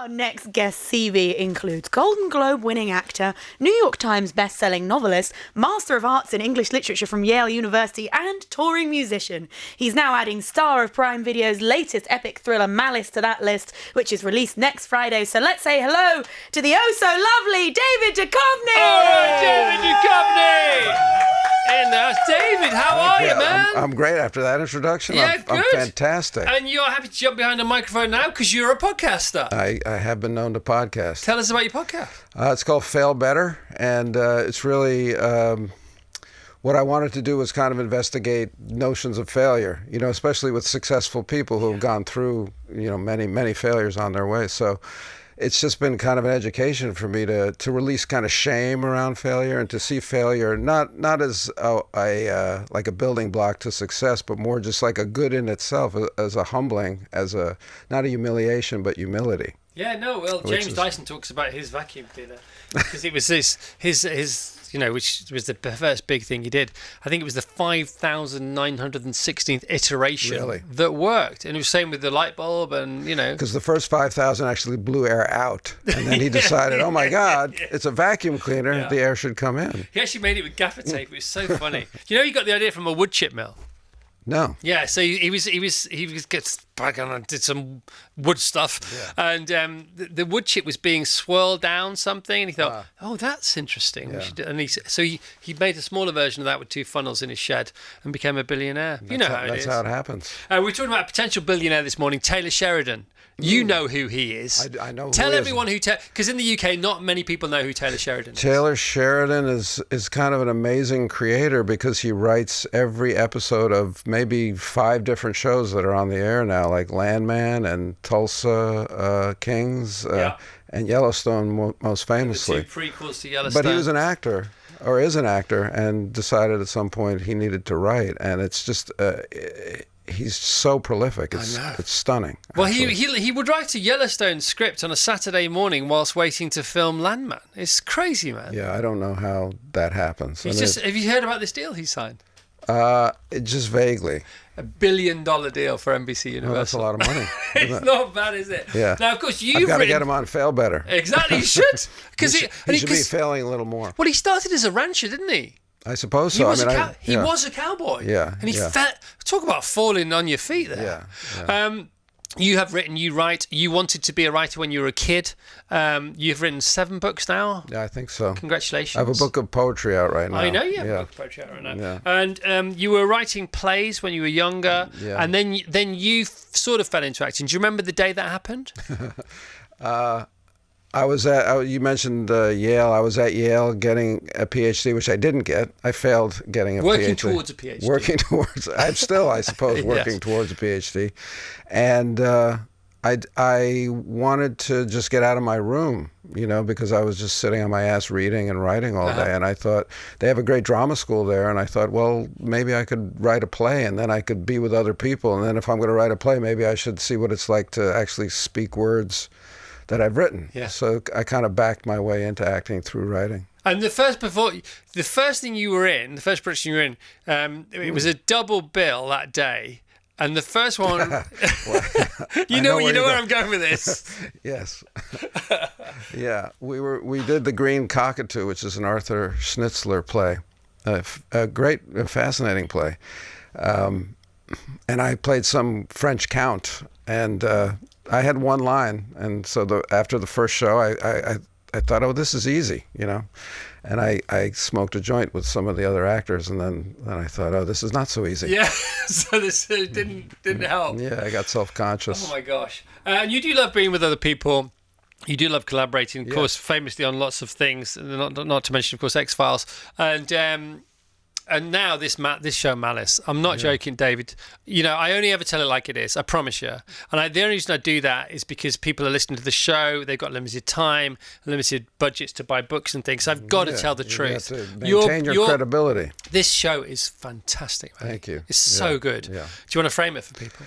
Our next guest CV includes Golden Globe winning actor, New York Times best-selling novelist, Master of Arts in English Literature from Yale University, and touring musician. He's now adding star of Prime Video's latest epic thriller Malice to that list, which is released next Friday. So let's say hello to the oh-so-lovely David Duchovny! Oh, David Duchovny! In the house. David, how are you, man? I'm great after that introduction. Yeah, I'm good. fantastic. And you're happy to jump behind a microphone now because you're a podcaster. I have been known to podcast. Tell us about your podcast. It's called Fail Better, and it's really what I wanted to do was kind of investigate notions of failure, especially with successful people who have gone through, many, many failures on their way. So it's just been kind of an education for me to release kind of shame around failure and to see failure not as like a building block to success, but more just like a good in itself, as a humbling, as a not a humiliation, but humility. Yeah, no, well, James Dyson talks about his vacuum cleaner because it was his which was the first big thing he did. I think it was the 5,916th iteration that worked. And it was the same with the light bulb and, Because the first 5,000 actually blew air out. And then he decided, oh, my God, it's a vacuum cleaner. Yeah. The air should come in. He actually made it with gaffer tape. It was so funny. He got the idea from a wood chip mill. No. Yeah, so he gets back on and did some wood stuff, and the wood chip was being swirled down something, and he thought, "Oh, that's interesting." Yeah. And he made a smaller version of that with two funnels in his shed and became a billionaire. That's how it happens. We were talking about a potential billionaire this morning, Taylor Sheridan. You know who he is. I know. Tell everyone because in the UK, not many people know who Taylor Sheridan is. Taylor Sheridan is kind of an amazing creator because he writes every episode of maybe 5 different shows that are on the air now, like Landman and Tulsa Kings and Yellowstone, most famously. The 2 prequels to Yellowstone. But he was an actor, or is an actor, and decided at some point he needed to write, and it's just. He's so prolific. It's stunning. Well, he would write a Yellowstone script on a Saturday morning whilst waiting to film Landman. It's crazy, man. Yeah, I don't know how that happens. Have you heard about this deal he signed? Just vaguely. $1 billion deal for NBC Universal. Well, that's a lot of money. It's not bad, is it? Yeah. Now, of course, I've got to get him on Fail Better. Exactly, you should. He should be failing a little more. Well, he started as a rancher, didn't he? I suppose so. He was a cowboy. Yeah. And he talk about falling on your feet there. Yeah. You write. You wanted to be a writer when you were a kid. You've written 7 books now. Yeah, I think so. Congratulations. I have a book of poetry out right now. I know you have a book of poetry out right now. Yeah. And you were writing plays when you were younger. Yeah. And then you sort of fell into acting. Do you remember the day that happened? You mentioned Yale. I was at Yale getting a PhD, which I didn't get. I failed getting a PhD. Working towards a PhD. I'm still, I suppose, working towards a PhD. And I wanted to just get out of my room, because I was just sitting on my ass reading and writing all day. And I thought, they have a great drama school there. And I thought, well, maybe I could write a play and then I could be with other people. And then if I'm going to write a play, maybe I should see what it's like to actually speak words that I've written. Yeah. So I kind of backed my way into acting through writing. And the first thing you were in, the first production you were in, it was a double bill that day. And the first one, you know where I'm going with this. Yes. Yeah, we did The Green Cockatoo, which is an Arthur Schnitzler play, a great, fascinating play. And I played some French count, and I had one line, and so after the first show, I thought, oh, this is easy, and I smoked a joint with some of the other actors, and then I thought, oh, this is not so easy. Yeah, so this didn't help. Yeah, I got self-conscious. Oh my gosh! And you do love being with other people. You do love collaborating, of course, famously on lots of things. Not to mention, of course, X-Files, and now this show Malice. I'm not joking, David. I only ever tell it like it is. I promise you. And the only reason I do that is because people are listening to the show. They've got limited time, limited budgets to buy books and things. So I've got to tell the truth. You have to maintain your credibility. This show is fantastic, man. Thank you. It's so good. Yeah. Do you want to frame it for people?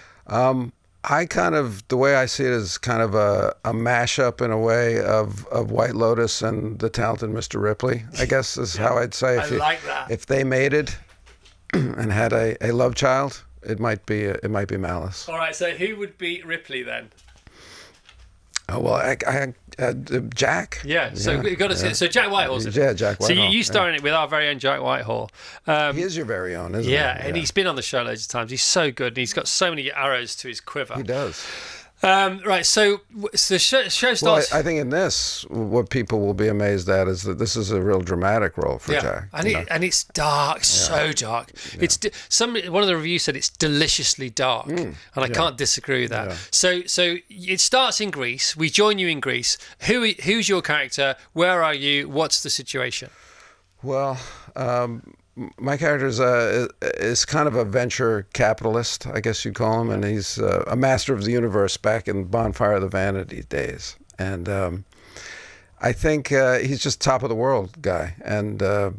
The way I see it is kind of a mashup in a way of White Lotus and The Talented Mr. Ripley, I guess is how I'd say. I like that. If they made it and had a love child, it might be Malice. All right, so who would be Ripley then? Oh well, Jack. Yeah, so we got to see. So Jack Whitehall's in it. Yeah, Jack Whitehall. So you star in it with our very own Jack Whitehall. He is your very own, isn't he? Yeah, and he's been on the show loads of times. He's so good, and he's got so many arrows to his quiver. He does. Right, so the show starts. Well, I think in this, what people will be amazed at is that this is a real dramatic role for Jack. And it's dark, so dark. Yeah. One of the reviews said it's deliciously dark, and I can't disagree with that. Yeah. So it starts in Greece. We join you in Greece. Who's your character? Where are you? What's the situation? Well, my character is kind of a venture capitalist, I guess you'd call him, and he's a master of the universe back in Bonfire of the Vanity days. And I think he's just top of the world guy, and a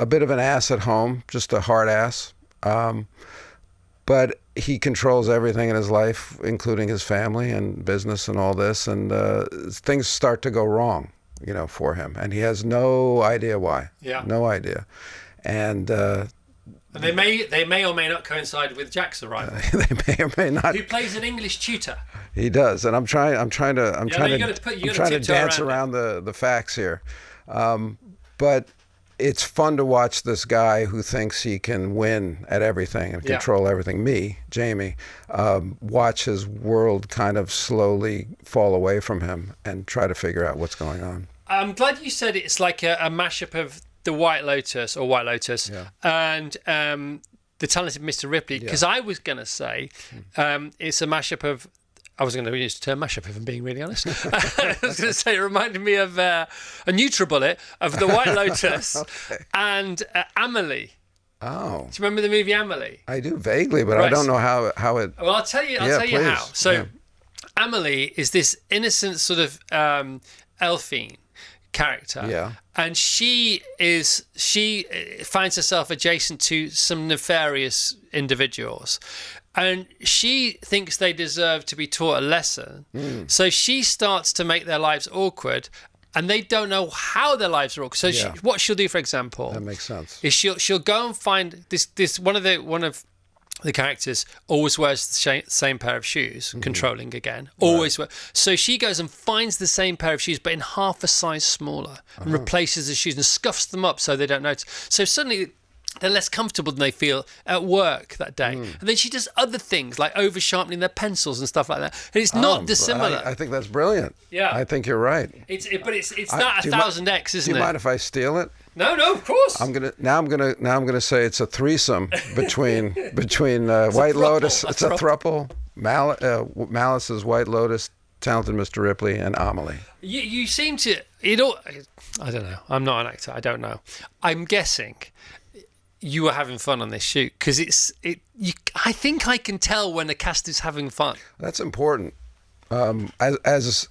bit of an ass at home, just a hard ass. But he controls everything in his life, including his family and business and all this, and things start to go wrong, for him, and he has no idea why. Yeah. No idea. And they may or may not coincide with Jack's arrival. They may or may not. Who plays an English tutor? He does, and I'm trying to dance around the facts here. But it's fun to watch this guy who thinks he can win at everything and control everything. Me, Jamie, watch his world kind of slowly fall away from him and try to figure out what's going on. I'm glad you said it's like a mashup of The White Lotus and The Talented Mr. Ripley, because I was going to say it's a mashup of, I was going to use the term mashup if I'm being really honest. I was going to say it reminded me of a NutriBullet of The White Lotus and Amelie. Oh. Do you remember the movie Amelie? I do vaguely, but I don't know how it... Well, I'll tell you how. So Amelie is this innocent sort of Elfine character, and she finds herself adjacent to some nefarious individuals, and she thinks they deserve to be taught a lesson. So she starts to make their lives awkward, and they don't know how their lives are awkward. So what she'll do, for example, that makes sense, is she'll go and find this one of the characters always wears the same pair of shoes, controlling again. Always wear. So she goes and finds the same pair of shoes, but in half a size smaller, and replaces the shoes and scuffs them up so they don't notice. So suddenly they're less comfortable than they feel at work that day. And then she does other things like over sharpening their pencils and stuff like that. And it's not dissimilar. I think that's brilliant. Yeah, I think you're right. It's not 1000x, isn't it? Do you mind if I steal it? No, of course. I'm gonna say it's a threesome between White Lotus. It's a thruple. Malice's White Lotus, Talented Mr. Ripley, and Amelie. You seem to I don't know. I'm not an actor. I don't know. I'm guessing you were having fun on this shoot because I think I can tell when the cast is having fun. That's important. As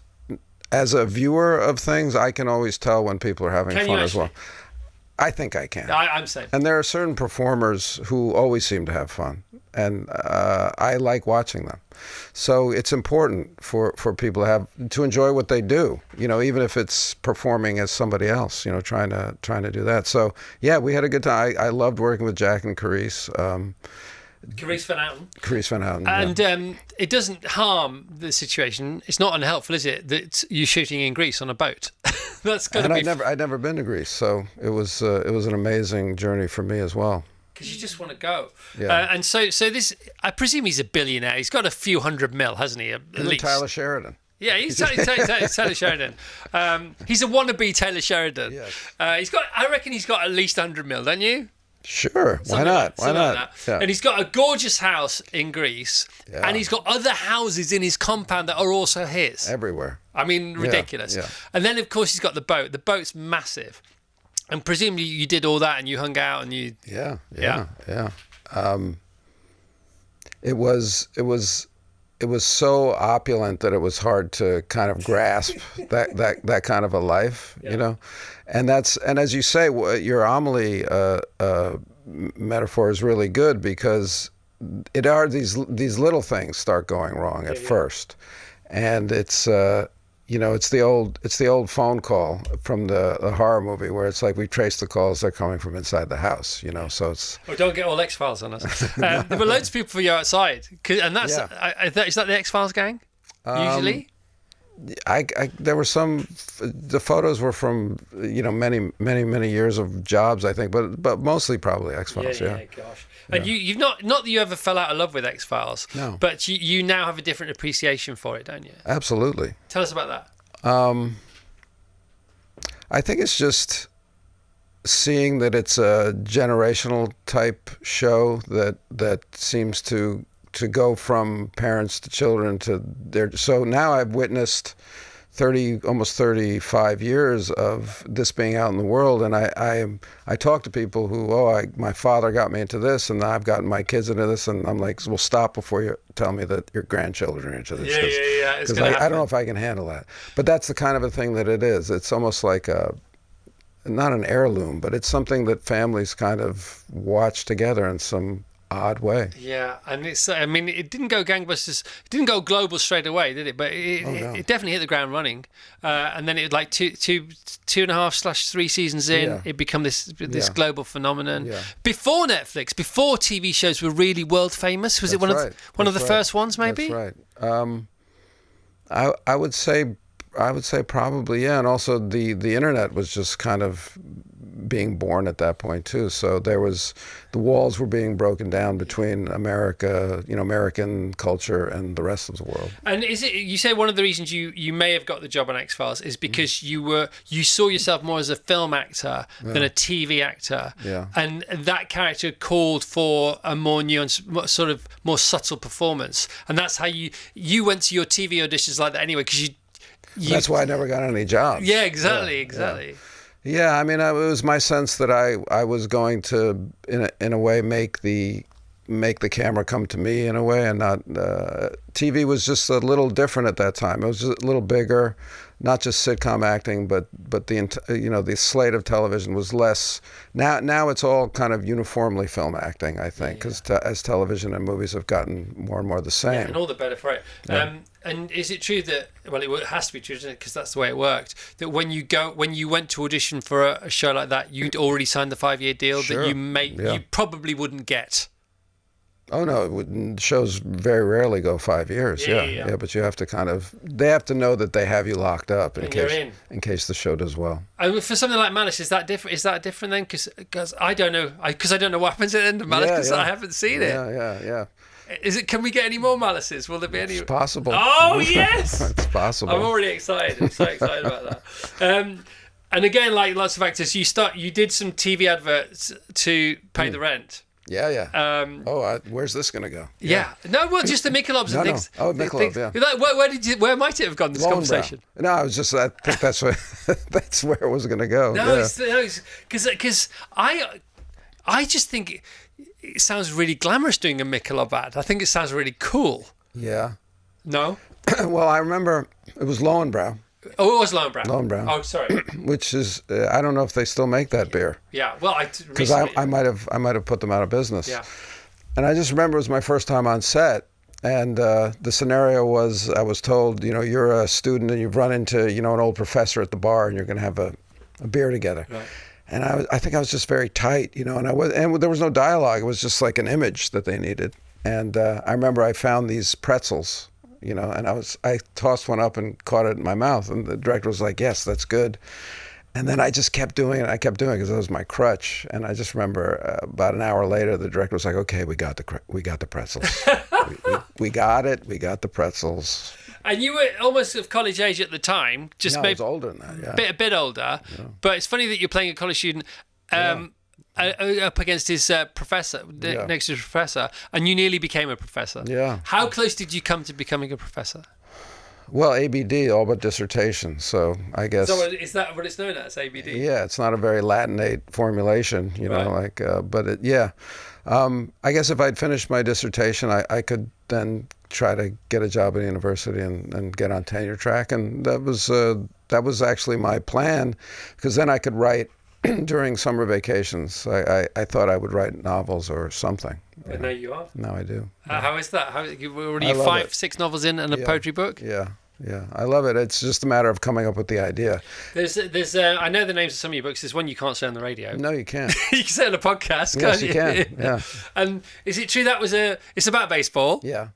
a viewer of things, I can always tell when people are having fun as well. I think I can. I'm saying. And there are certain performers who always seem to have fun, and I like watching them. So it's important for people to enjoy what they do. Even if it's performing as somebody else. Trying to do that. So we had a good time. I loved working with Jack and Carice. Carice Van Houten. And it doesn't harm the situation. It's not unhelpful, is it, that you're shooting in Greece on a boat? That's got to be. I'd never been to Greece, so it was an amazing journey for me as well. Because you just want to go. Yeah. And so this, I presume he's a billionaire. He's got a few $100 million, hasn't he? At least. Tyler Sheridan. Yeah, he's Taylor Sheridan. He's a wannabe Taylor Sheridan. Yes. I reckon he's got at least $100 million, don't you? Sure, why not? Why not? Like yeah. And he's got a gorgeous house in Greece, and he's got other houses in his compound that are also his. Everywhere. I mean, ridiculous. Yeah. And then, of course, he's got the boat. The boat's massive. And presumably you did all that and you hung out and you... Yeah. It was so opulent that it was hard to kind of grasp that kind of a life, And as you say, your Amelie metaphor is really good because it are these little things start going wrong at first, and it's it's the old phone call from the horror movie where it's like we trace the calls they're coming from inside the house, so it's... Oh, don't get all X-Files on us. There were loads of people for you outside, and that's is that the X-Files gang, usually? there were the photos were from many years of jobs, I think, but mostly probably X-Files. Yeah, gosh. And you've not that you ever fell out of love with X-Files. No. But you now have a different appreciation for it, don't you? Absolutely. Tell us about that. I think it's just seeing that it's a generational type show that seems to go from parents to children to so now I've witnessed almost 35 years of this being out in the world, and I talk to people who, my father got me into this, and I've gotten my kids into this, and I'm like, well, stop before you tell me that your grandchildren are into this. Yeah. Because I don't know if I can handle that. But that's the kind of a thing that it is. It's almost like not an heirloom, but it's something that families kind of watch together in some odd way. Yeah, and it didn't go gangbusters. It didn't go global straight away, did it? But it definitely hit the ground running. And then it like 2.5/3 seasons in, it became this global phenomenon. Yeah. Before Netflix, before TV shows were really world famous, was it one of the first ones? Maybe. That's right. I would say probably, yeah. And also the internet was just kind of being born at that point too. So the walls were being broken down between America, American culture and the rest of the world. And you say one of the reasons you may have got the job on X-Files is because you saw yourself more as a film actor than a TV actor. Yeah. And that character called for a more nuanced, sort of more subtle performance. And that's how you went to your TV auditions like that anyway, because that's why I never got any jobs. Yeah, exactly. Yeah, I mean, it was my sense that I was going to, in a way, make the camera come to me in a way, and not. TV was just a little different at that time. It was just a little bigger, not just sitcom acting, but the slate of television was less. Now it's all kind of uniformly film acting, I think, because as television and movies have gotten more and more the same. Yeah, and all the better for it. Yeah. And is it true that, well, it has to be true, because that's the way it worked, that when you went to audition for a show like that, you'd already signed the 5-year deal that you probably wouldn't get? Oh no, shows very rarely go 5 years. Yeah, but you have to they have to know that they have you locked up in case the show does well. And for something like Malice, is that different? Is that different then? Because I don't know. Because I don't know what happens at the end of Malice, because I haven't seen it. Yeah. Can we get any more Malices? Will there be any? It's possible. Oh yes, it's possible. I'm already excited. I'm so excited about that. And again, like lots of actors, you did some TV adverts to pay the rent. Yeah. Where's this going to go? Yeah. No, well, just the Michelobs and things. No. Oh, Michelob, yeah. Like, where might it have gone, this conversation? No, I think that's where it was going to go. No, because I just think it sounds really glamorous doing a Michelob ad. I think it sounds really cool. Yeah. No? Well, I remember it was Lowenbrow. Oh, it was Lowenbrow. Lowenbrow. Oh, sorry. Which is, I don't know if they still make that beer. Yeah. Well, because I might have put them out of business. Yeah. And I just remember it was my first time on set, and the scenario was I was told, you're a student and you've run into an old professor at the bar and you're going to have a beer together. Right. And I think I was just very tight, and there was no dialogue. It was just like an image that they needed. And I remember I found these pretzels. And I tossed one up and caught it in my mouth, and the director was like, "Yes, that's good." And then I just kept doing it. I kept doing it because that was my crutch. And I just remember about an hour later, the director was like, "Okay, we got the pretzels. we got it. We got the pretzels." And you were almost of college age at the time, just maybe I was older than that. Yeah, a bit older. Yeah. But it's funny that you're playing a college student. Up against his professor, next to his professor, and you nearly became a professor. Yeah. How close did you come to becoming a professor? Well, ABD, all but dissertation. So I guess. So is that what it's known as, ABD? Yeah, it's not a very Latinate formulation, I guess if I'd finished my dissertation, I could then try to get a job at a university and get on tenure track, and that was actually my plan, because then I could write. During summer vacations, I thought I would write novels or something. And now you are? Now I do. How is that? Were you 5-6 novels in and a poetry book? Yeah. I love it. It's just a matter of coming up with the idea. There's I know the names of some of your books. There's one you can't say on the radio. No, you can't. You can say on a podcast, can't you? Yes, you can. Yeah. And is it true it's about baseball? Yeah.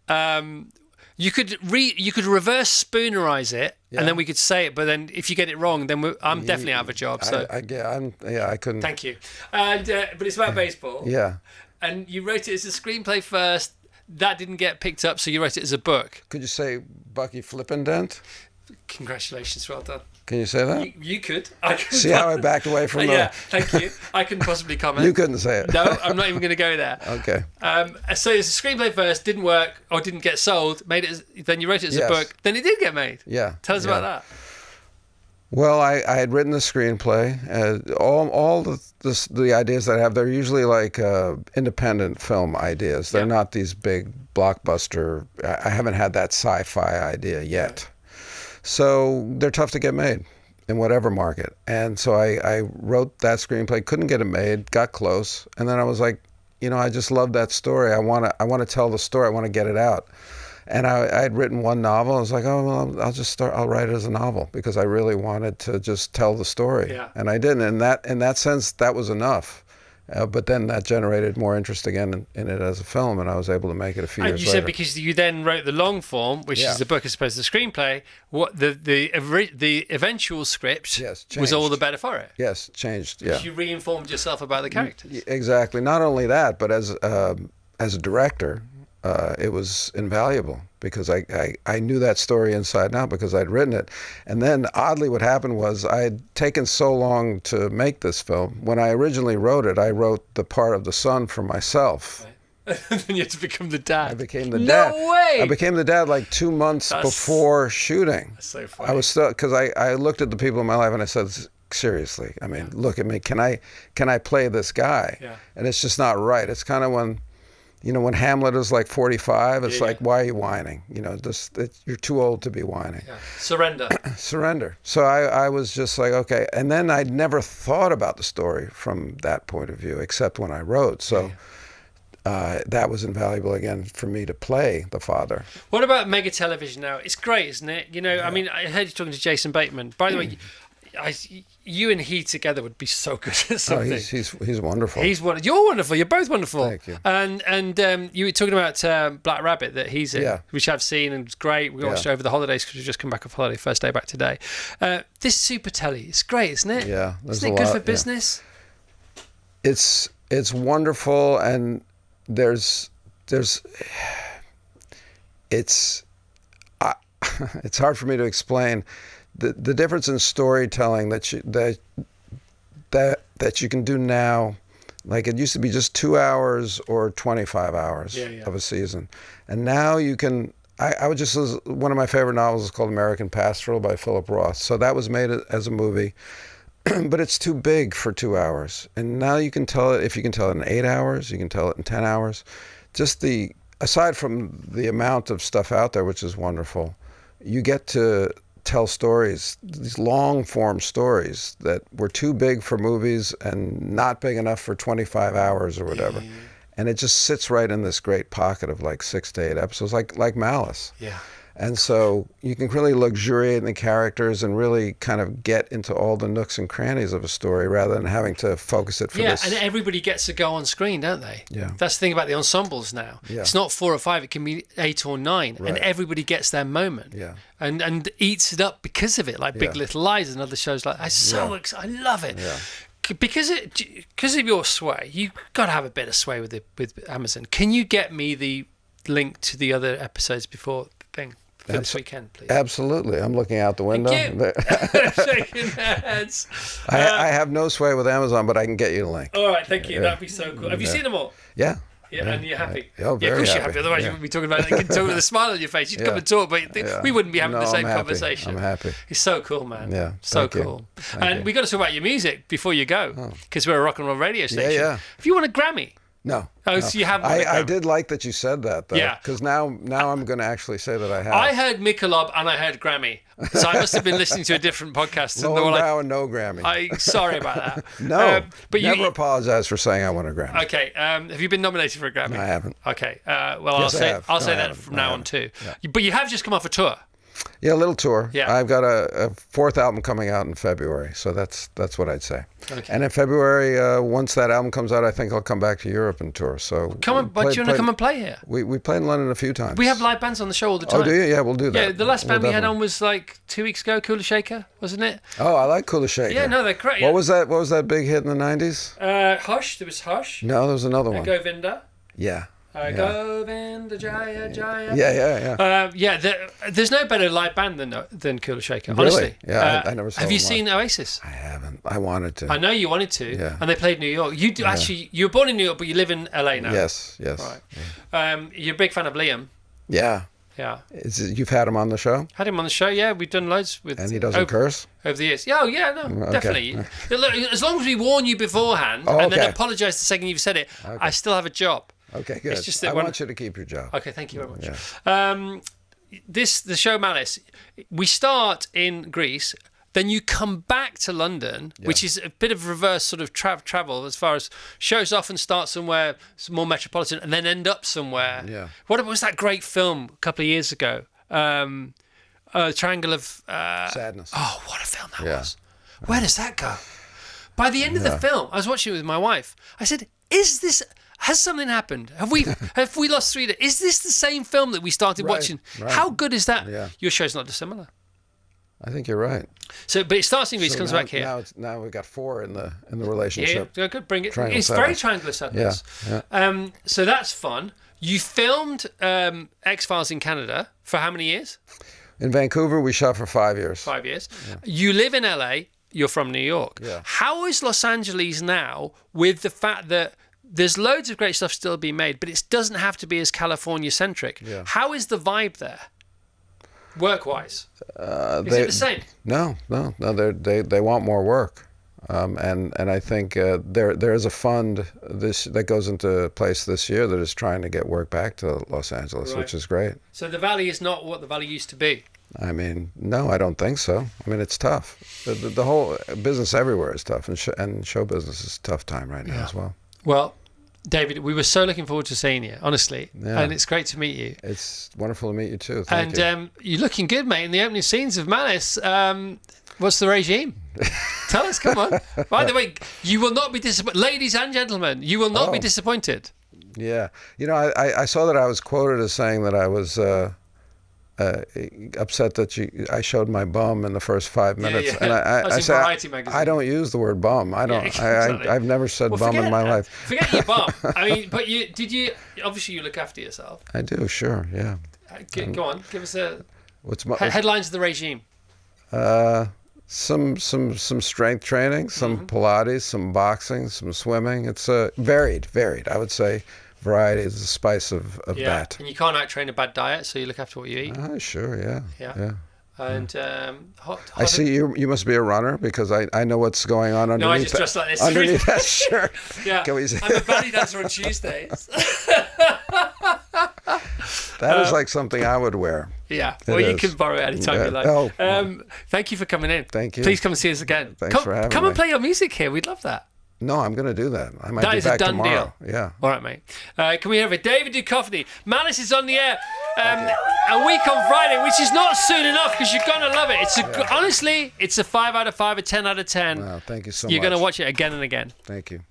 You could reverse spoonerize it, and then we could say it. But then if you get it wrong, then I'm definitely out of a job. So I couldn't. Thank you. And but it's about baseball. Yeah. And you wrote it as a screenplay first. That didn't get picked up, so you wrote it as a book. Could you say Bucky Flippendent? Congratulations, well done. Can you say that? You could. I could. See how I backed away from Yeah, thank you. I couldn't possibly comment. You couldn't say it. No, I'm not even going to go there. Okay. So it's a screenplay first, didn't work or didn't get sold. Made it. Then you wrote it as a book. Then it did get made. Yeah. Tell us about that. Well, I had written the screenplay. All the ideas that I have, they're usually like independent film ideas. They're not these big blockbuster. I haven't had that sci-fi idea yet. So they're tough to get made in whatever market. And so I wrote that screenplay, couldn't get it made, got close. And then I was like, I just love that story. I want to tell the story. I want to get it out. And I had written one novel. I was like, oh, well, I'll write it as a novel because I really wanted to just tell the story. Yeah. And I didn't. And in that sense, that was enough. But then that generated more interest again in it as a film, and I was able to make it a few years later. And you said because you then wrote the long form, which is the book as opposed to the screenplay, what the eventual script was all the better for it. Yes, changed. Yeah. Because you re-informed yourself about the characters. Exactly. Not only that, but as a director, it was invaluable because I knew that story inside and out because I'd written it. And then oddly what happened was I had taken so long to make this film. When I originally wrote it, I wrote the part of the son for myself. Right. And then you had to become the dad. I became the dad. No way! I became the dad like 2 months before shooting. That's so funny. I was still, because I looked at the people in my life and I said, seriously, I mean, look at me. Can I play this guy? Yeah. And it's just not right. It's kind of when Hamlet is like 45, it's like, why are you whining? You're too old to be whining. Yeah. Surrender. Surrender. So I was just like, okay. And then I'd never thought about the story from that point of view, except when I wrote. So that was invaluable again for me to play the father. What about mega television now? It's great, isn't it? I mean, I heard you talking to Jason Bateman. By the way, you and he together would be so good at something. He's wonderful. You're wonderful. You're both wonderful. Thank you. And you were talking about Black Rabbit that he's in, which I've seen and it's great. We watched it over the holidays because we've just come back off holiday, first day back today. This super telly, it's great, isn't it? Yeah, isn't it good for business? It's wonderful, and it's hard for me to explain. The difference in storytelling that you can do now, like it used to be just 2 hours or 25 hours of a season, and now you can. I would just, one of my favorite novels is called American Pastoral by Philip Roth. So that was made as a movie, but it's too big for 2 hours. And now you can tell it. If you can tell it in 8 hours, you can tell it in 10 hours. Aside from the amount of stuff out there, which is wonderful, you get to tell stories, these long form stories that were too big for movies and not big enough for 25 hours or whatever. Yeah. And it just sits right in this great pocket of like 6 to 8 episodes, like Malice. Yeah. And so you can really luxuriate in the characters and really kind of get into all the nooks and crannies of a story rather than having to focus it for this. Yeah, and everybody gets to go on screen, don't they? Yeah. That's the thing about the ensembles now. Yeah. It's not 4 or 5, it can be 8 or 9, and everybody gets their moment. Yeah. And eats it up because of it, like Big Little Lies and other shows like that. I love it. Yeah. Because of your sway, you've got to have a bit of sway with Amazon. Can you get me the link to the other episodes before the thing? For this weekend, please. Absolutely. I'm looking out the window. Shaking their heads. I have no sway with Amazon, but I can get you the link. All right, thank you. That'd be so cool. Have you seen them all? Yeah. Yeah, and you're happy. Oh, of course you're happy. Otherwise, you wouldn't be talking about it. You can talk with a smile on your face. You'd come and talk, but we wouldn't be having the same conversation. I'm happy. It's so cool, man. Yeah. So cool. And we got to talk about your music before you go, because we're a rock and roll radio station. Yeah. If you want a Grammy. No. Oh, so you haven't. I did like that you said that, though. Yeah. Because now I'm going to actually say that I have. I heard Michelob and I heard Grammy. So I must have been listening to a different podcast. And and no Grammy. Sorry about that. No. But never apologize for saying I want a Grammy. Okay. Have you been nominated for a Grammy? No, I haven't. Okay. Well, I'll say that from now on too. Yeah. But you have just come off a tour. Yeah, a little tour. Yeah. I've got a fourth album coming out in February, so that's what I'd say. Okay. And in February, once that album comes out, I think I'll come back to Europe and tour. So But do you want to come and play here? We played in London a few times. We have live bands on the show all the time. Oh, do you? Yeah, we'll do that. Yeah, the last band We'll we had definitely- on was like 2 weeks ago, Cooler Shaker, wasn't it? Oh, I like Cooler Shaker. Yeah, no, they're great. What was that? What was that big hit in the '90s? Hush, there was Hush. No, there was another one. Govinda. Yeah. Govinda Jaya Jaya. Yeah. There's no better live band than Cooler Shaker. Really? Honestly. Yeah, I never saw Have you them seen Oasis? I haven't. I wanted to. I know you wanted to. Yeah. And they played New York. You do actually. You were born in New York, but you live in LA now. Yes. Right. You're a big fan of Liam. Yeah. Yeah. You've had him on the show? Had him on the show. Yeah, we've done loads with. And he doesn't curse? Over the years. Yeah, Okay. definitely. Look, as long as we warn you beforehand and then apologise the second you've said it, I still have a job. Okay, good. It's just that I want you to keep your job. Okay, thank you very much. Yeah. The show Malice, we start in Greece, then you come back to London, which is a bit of reverse sort of travel as far as shows often start somewhere more metropolitan and then end up somewhere. Yeah. What was that great film a couple of years ago? Triangle of Sadness. Oh, what a film that was! Where does that go? By the end of the film, I was watching it with my wife. I said, has something happened? Have we lost 3 days? Is this the same film that we started watching? Right. How good is that? Yeah. Your show's not dissimilar. I think you're right. So, but it starts in Greece, comes back here. Now we've got 4 in the relationship. Yeah, good. Bring it. Triangle It's Sadness. very Triangle of Sadness. Yeah. So that's fun. You filmed X-Files in Canada for how many years? In Vancouver, we shot for 5 years. 5 years. You live in LA. You're from New York. Yeah. How is Los Angeles now with the fact that there's loads of great stuff still being made, but it doesn't have to be as California-centric? Yeah. How is the vibe there, work-wise? Is it the same? No. They want more work, and I think there is a fund that goes into place this year that is trying to get work back to Los Angeles, which is great. So the Valley is not what the Valley used to be. I mean, no, I don't think so. I mean, it's tough. The whole business everywhere is tough, and show business is a tough time right now as well. Well, David, we were so looking forward to seeing you, honestly, and it's great to meet you. It's wonderful to meet you too. Thank you. And you're looking good, mate, in the opening scenes of Malice. What's the regime? Tell us, come on. By the way, you will not be disappointed. Ladies and gentlemen, you will not be disappointed. Yeah. You know, I saw that I was quoted as saying that I was upset that I showed my bum in the first 5 minutes. Yeah. And I said, Variety magazine. I don't use the word bum. I don't. Exactly. I've never said bum in my life. Forget your bum. I mean, but obviously you look after yourself. I do, sure, yeah. Go on, give us What's my headlines of the regime. Some strength training, some Pilates, some boxing, some swimming. It's varied. I would say variety is the spice of that. And you can't out-train a bad diet, so you look after what you eat. Sure, yeah. And I see you must be a runner because I know what's going on underneath. No, I just dress like this. Underneath that shirt. Yeah, Can we see? I'm a belly dancer on Tuesdays. That is like something I would wear. Yeah, well, you can borrow it anytime you like. Oh. Thank you for coming in. Thank you. Please come and see us again. Thanks for having Come me. and play your music here. We'd love that. No, I'm going to do that. I might That be is a back done tomorrow. deal. Yeah. All right, mate. Can we have it? David Duchovny. Malice is on the air a week on Friday, which is not soon enough because you're going to love it. Honestly, it's a 5 out of 5, a 10 out of 10. Wow, thank you so You're much. going to watch it again and again. Thank you.